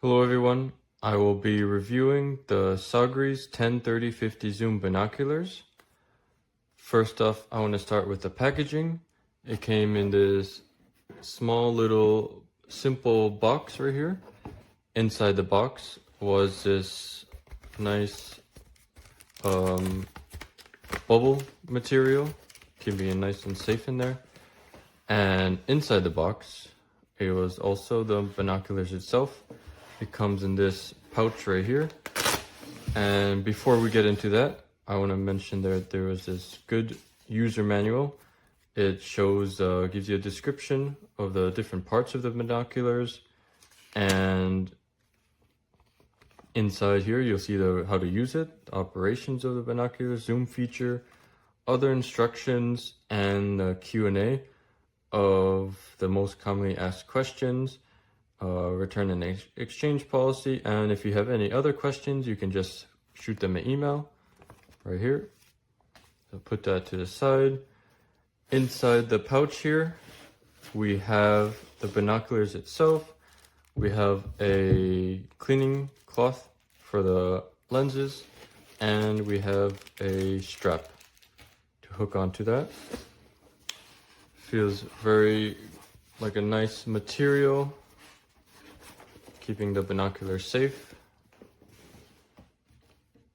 Hello everyone, I will be reviewing the Sagres 10-30-50 zoom binoculars. First off, I want to start with the packaging. It came in this small little simple box right here. Inside the box was this nice bubble material, keeping it nice and safe in there. And inside the box, it was also the binoculars itself. It comes in this pouch right here. And before we get into that, I want to mention that there was this good user manual. It shows, gives you a description of the different parts of the binoculars. And inside here, you'll see how to use it, the operations of the binocular, zoom feature, other instructions, and the Q&A of the most commonly asked questions. Return and exchange policy, and if you have any other questions, you can just shoot them an email right here. So put that to the side. Inside the pouch here, we have the binoculars itself. We have a cleaning cloth for the lenses, and we have a strap to hook onto that. Feels very like a nice material, keeping the binoculars safe.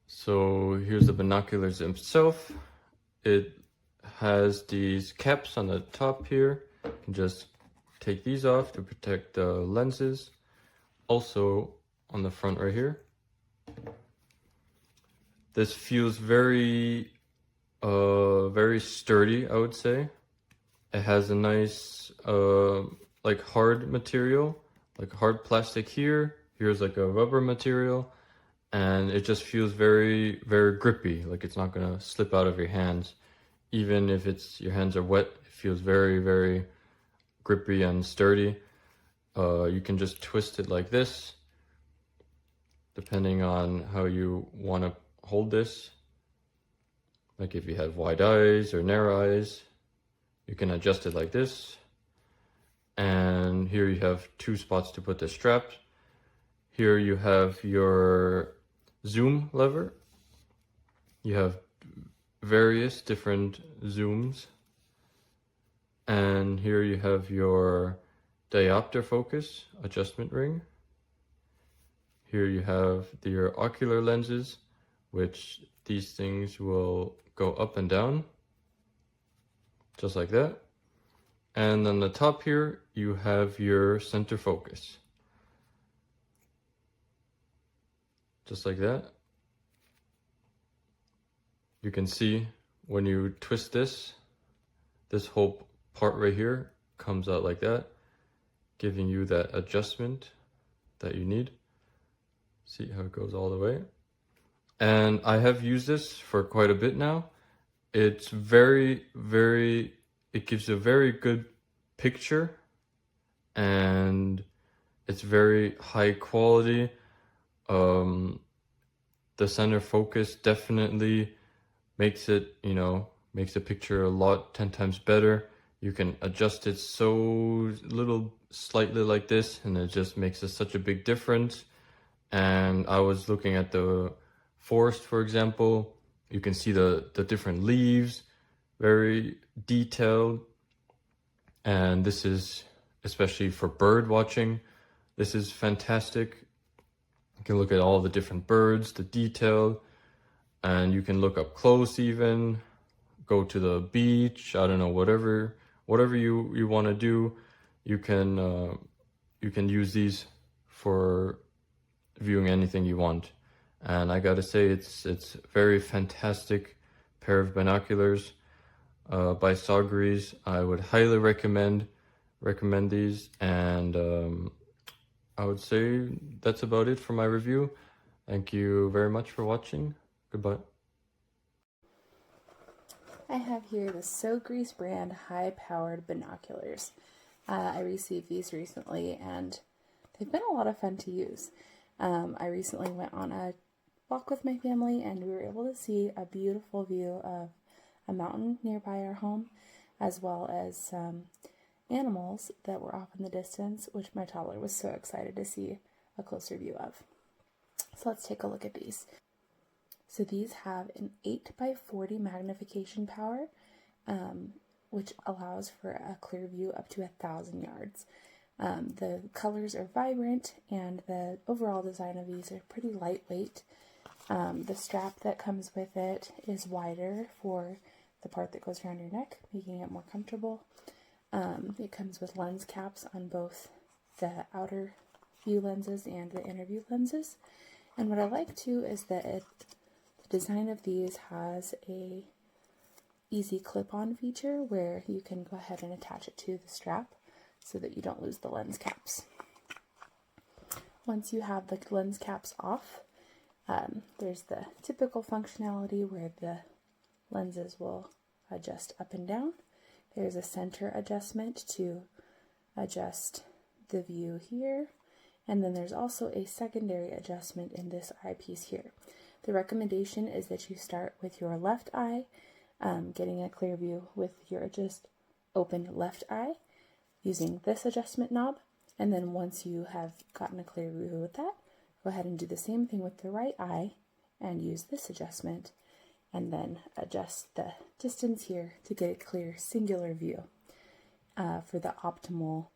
So here's the binoculars themselves. It has these caps on the top here. You can just take these off to protect the lenses. Also on the front right here. This feels very sturdy, I would say. It has a nice like hard material, like hard plastic here. Here's like a rubber material, and it just feels very grippy, like it's not gonna slip out of your hands. Even if your hands are wet, it feels very grippy and sturdy. You can just twist it like this, depending on how you want to hold this. Like if you have wide eyes or narrow eyes, you can adjust it like this. And here you have two spots to put the strap. Here you have your zoom lever. You have various different zooms. And here you have your diopter focus adjustment ring. Here you have your ocular lenses, which these things will go up and down, just like that. And on the top here, you have your center focus. Just like that. You can see when you twist this whole part right here comes out like that, giving you that adjustment that you need. See how it goes all the way. And I have used this for quite a bit now. It's it gives a very good picture, and it's very high quality. The center focus definitely makes it, makes the picture 10 times better. You can adjust it slightly like this, and it just makes such a big difference. And I was looking at the forest, for example. You can see the different leaves, very detailed. And this is, especially for bird watching, this is fantastic. You can look at all the different birds, the detail, and you can look up close even, go to the beach, I don't know, whatever you want to do, you can use these for viewing anything you want. And I gotta say, it's very fantastic pair of binoculars by Sagres. I would highly recommend these, and I would say that's about it for my review. Thank you very much for watching. Goodbye. I have here the Sagres brand high-powered binoculars. I received these recently, and they've been a lot of fun to use. I recently went on a walk with my family, and we were able to see a beautiful view of a mountain nearby our home, as well as some animals that were off in the distance, which my toddler was so excited to see. a closer view of. So let's take a look at these. So these have an 8 by 40 magnification power, which allows for a clear view up to 1,000 yards. The colors are vibrant, and the overall design of these are pretty lightweight. The strap that comes with it is wider for the part that goes around your neck, making it more comfortable. It comes with lens caps on both the outer view lenses and the inner view lenses. And what I like too is that the design of these has a easy clip-on feature where you can go ahead and attach it to the strap so that you don't lose the lens caps. Once you have the lens caps off, there's the typical functionality where the lenses will adjust up and down. There's a center adjustment to adjust the view here, and then there's also a secondary adjustment in this eyepiece here. The recommendation is that you start with your left eye, getting a clear view with your just open left eye using this adjustment knob, and then once you have gotten a clear view with that, go ahead and do the same thing with the right eye and use this adjustment, and then adjust the distance here to get a clear singular view for the optimal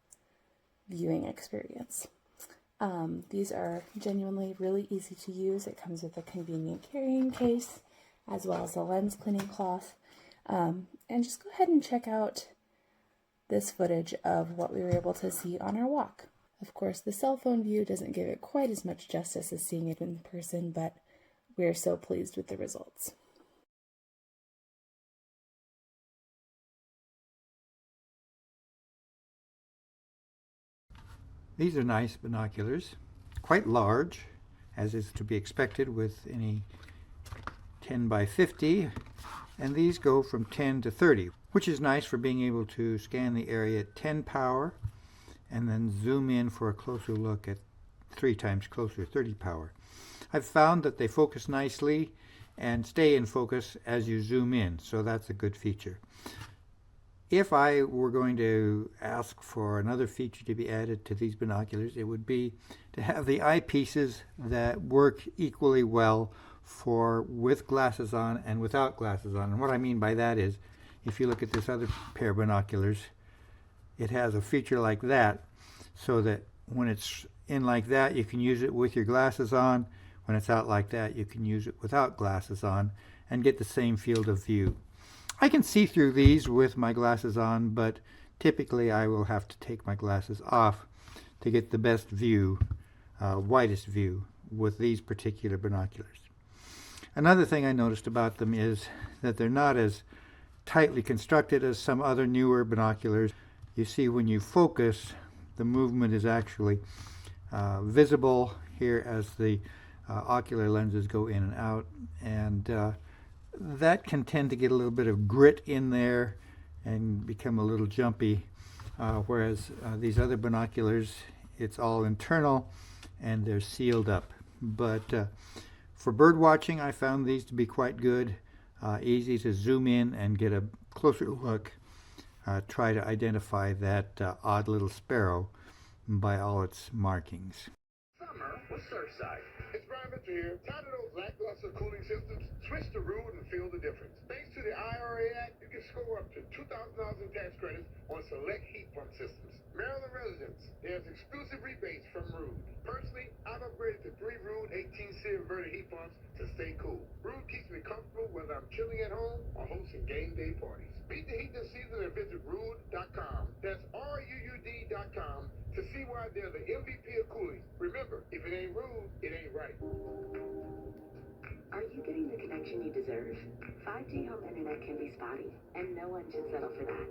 viewing experience. These are genuinely really easy to use. It comes with a convenient carrying case as well as a lens cleaning cloth. And just go ahead and check out this footage of what we were able to see on our walk. Of course, the cell phone view doesn't give it quite as much justice as seeing it in person, but we're so pleased with the results. These are nice binoculars, quite large, as is to be expected with any 10 by 50, and these go from 10 to 30, which is nice for being able to scan the area at 10 power and then zoom in for a closer look at 3 times closer, 30 power. I've found that they focus nicely and stay in focus as you zoom in, so that's a good feature. If I were going to ask for another feature to be added to these binoculars, it would be to have the eyepieces that work equally well for with glasses on and without glasses on. And what I mean by that is, if you look at this other pair of binoculars, it has a feature like that, so that when it's in like that, you can use it with your glasses on. When it's out like that, you can use it without glasses on and get the same field of view. I can see through these with my glasses on, but typically I will have to take my glasses off to get the best view, widest view with these particular binoculars. Another thing I noticed about them is that they're not as tightly constructed as some other newer binoculars. You see, when you focus, the movement is actually visible here as the ocular lenses go in and out, and that can tend to get a little bit of grit in there and become a little jumpy, whereas these other binoculars, it's all internal and they're sealed up. But for bird watching, I found these to be quite good, easy to zoom in and get a closer look, try to identify that odd little sparrow by all its markings. Summer with Surfside. It's Brian Mitchell here. Tired of those lackluster cooling systems? Switch to Rude and feel the difference. Thanks to the IRA Act, you can score up to $2,000 in tax credits on select heat pump systems. Maryland residents, there's exclusive rebates from Rude. Personally, I've upgraded to 3 Rude 18C inverter heat pumps to stay cool. Rude keeps me comfortable whether I'm chilling at home or hosting game day parties. Beat the heat this season and visit Rude.com. That's RUUD.com to see why they're the MVP of cooling. Remember, if it ain't Rude, it ain't right. Are you getting the connection you deserve? 5G home internet can be spotty, and no one should settle for that.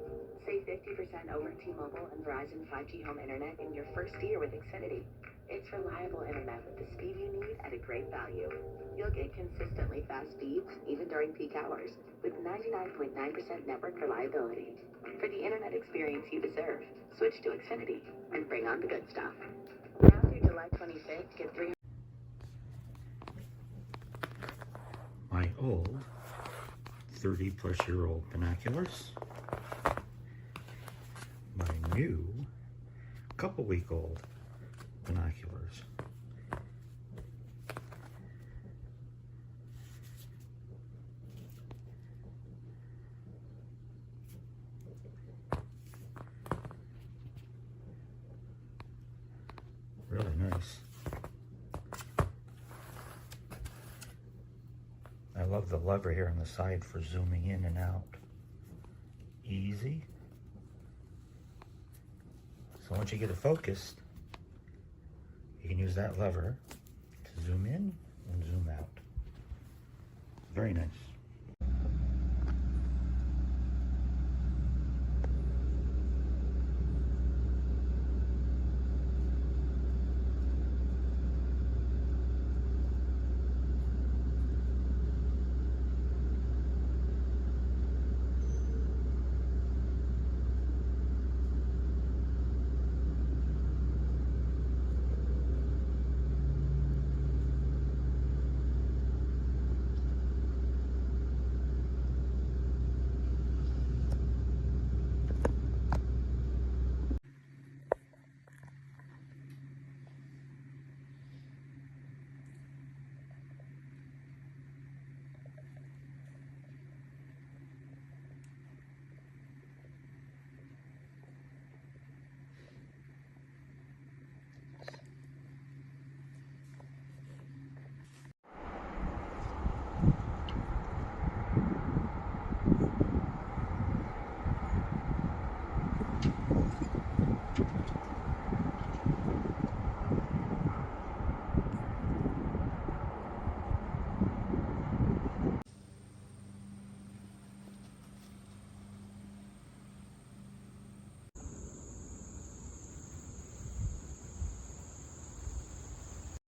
Save 50% over T-Mobile and Verizon 5G home internet in your first year with Xfinity. It's reliable internet with the speed you need at a great value. You'll get consistently fast speeds, even during peak hours, with 99.9% network reliability. For the internet experience you deserve, switch to Xfinity and bring on the good stuff. Now through July 26th, get 300. My old 30-plus-year-old binoculars, my new couple-week-old binoculars. Really nice. I love the lever here on the side for zooming in and out. Easy. So once you get it focused, you can use that lever to zoom in and zoom out. Very nice.